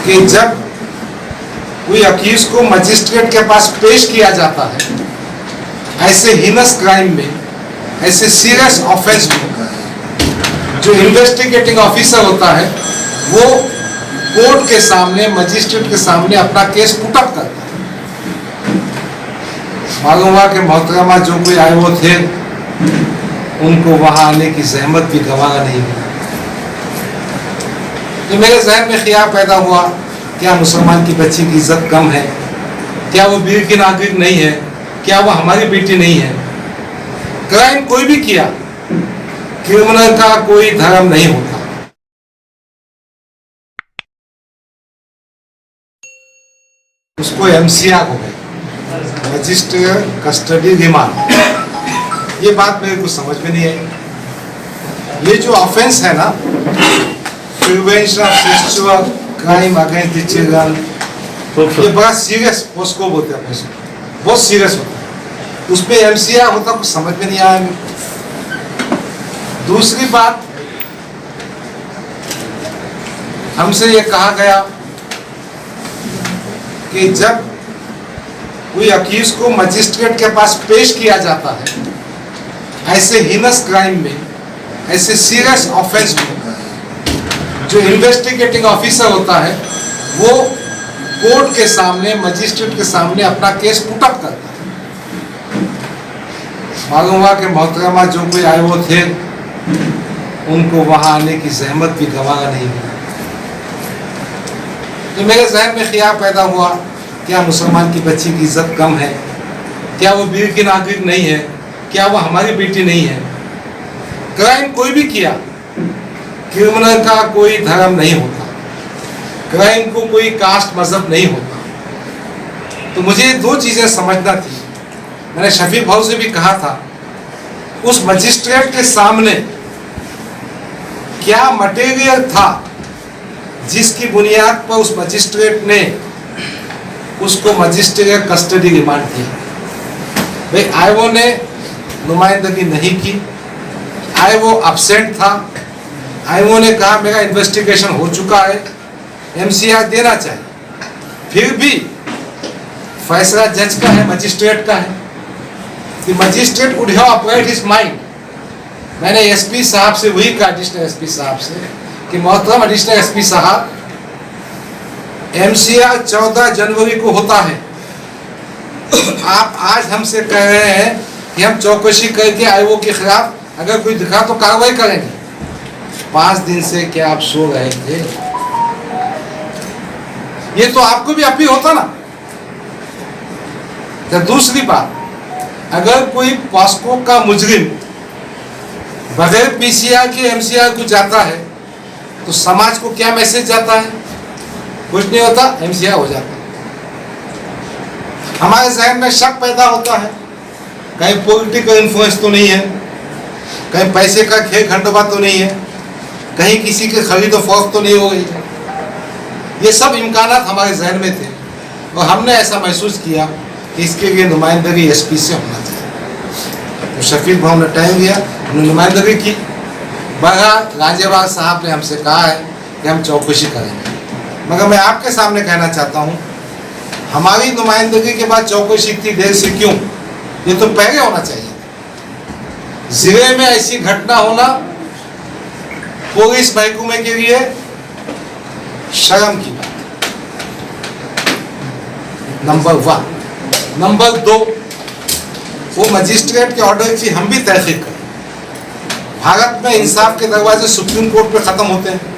कि जब कोई अक्यूज को मजिस्ट्रेट के पास पेश किया जाता है ऐसे हीनस क्राइम में, ऐसे सीरियस ऑफेंस में, जो इन्वेस्टिगेटिंग ऑफिसर होता है वो कोर्ट के सामने, मजिस्ट्रेट के सामने अपना केस पुट अप करता है। मालूम हुआ कि मोहतरमा जो कोई आए वो थे, उनको वहां आने की जहमत भी गंवाना नहीं मिला। तो मेरे जहन में ख्याल पैदा हुआ, क्या मुसलमान की बच्ची की इज्जत कम है? क्या वो बीवी की नागरिक नहीं है? क्या वो हमारी बेटी नहीं है? क्राइम कोई भी किया, क्रिमिनल का कोई धर्म नहीं होता। उसको MCR हो गई, मजिस्ट्रेट कस्टडी रिमांड। ये बात मेरे को समझ में नहीं आई। ये जो ऑफेंस है ना, prevention of sexual crime against the children, ये बड़ा सीरियस पोस्को बोलते हैं, बहुत सीरियस होता है। उसमें MCR होता, कुछ समझ में नहीं आया। दूसरी बात, हमसे ये कहा गया कि जब कोई अक्यूज को मजिस्ट्रेट के पास पेश किया जाता है ऐसे हीनस क्राइम में, ऐसे सीरियस ऑफेंस में, जो इन्वेस्टिगेटिंग ऑफिसर होता है वो कोर्ट के सामने, मजिस्ट्रेट के सामने अपना केस पुट अप करता है। मालूम हुआ कि मोहतरमा जो कोई आए वो थे, उनको वहां आने की जहमत भी गंवाना नहीं मिला। तो मेरे जहन में ख्याल पैदा हुआ, क्या मुसलमान की बच्ची की इज्जत कम है? क्या वो बीवी की नागरिक नहीं है? क्या वो हमारी बेटी नहीं है? क्राइम कोई भी किया, क्रिमिनल का कोई धर्म नहीं होता, क्राइम को कोई कास्ट मजहब नहीं होता। तो मुझे दो चीजें समझना थी। मैंने शफीक भाऊ से भी कहा था, उस मजिस्ट्रेट के सामने क्या मटेरियल था जिसकी बुनियाद पर उस मजिस्ट्रेट ने उसको मजिस्ट्रेट कस्टडी रिमांड किया। भाई आईओ ने नुमाइंदगी नहीं की, आईओ अब्सेंट था, आईओ ने कहा मेरा इन्वेस्टिगेशन हो चुका है, MCR देना चाहिए। फिर भी फैसला जज का है, मजिस्ट्रेट का है। The magistrate would have applied his mind। मैंने SP साहब से वही कहा, एडिशनल SP साहब से, कि मोहतरम एडिशनल SP साहब, MCR 14 जनवरी को होता है, आप आज हमसे कह रहे हैं कि हम चौकसी करके आईओ के खिलाफ अगर कोई दिखा तो कार्रवाई करेंगे। 5 दिन से क्या आप सो रहे थे? ये तो आपको भी अपील होता ना। तो दूसरी बात, अगर कोई पॉस्को का मुजरिम बगैर PCR के MCR को जाता है तो समाज को क्या मैसेज जाता है? कुछ नहीं होता, MCR हो जाता है। हमारे जहन में शक पैदा होता है, कहीं पॉलिटिकल इन्फ्लुएंस तो नहीं है, कहीं पैसे का खेल खंडोबा तो नहीं है, कहीं किसी के खरीदो फरोख्त तो नहीं हो गई है। ये सब इम्कानात हमारे जहन में थे और हमने ऐसा महसूस किया कि इसके लिए नुमाइंदगी SP से होना चाहिए। तो शफीक भाव ने टाइम दिया, उन्होंने नुमाइंदगी की। बहरहाल गाजियाबाद साहब ने हमसे कहा है कि हम चौकसी करेंगे, मगर मैं आपके सामने कहना चाहता हूँ, हमारी नुमाइंदगी के बाद चौकसी इतनी देर से क्यों? ये तो पहले होना चाहिए। जिले में ऐसी घटना होना पुलिस महकमे के लिए शर्म की बात। नंबर 1। नंबर 2, वो मजिस्ट्रेट के ऑर्डर की हम भी तहकीक करें। भारत में इंसाफ के दरवाजे सुप्रीम कोर्ट पे खत्म होते हैं।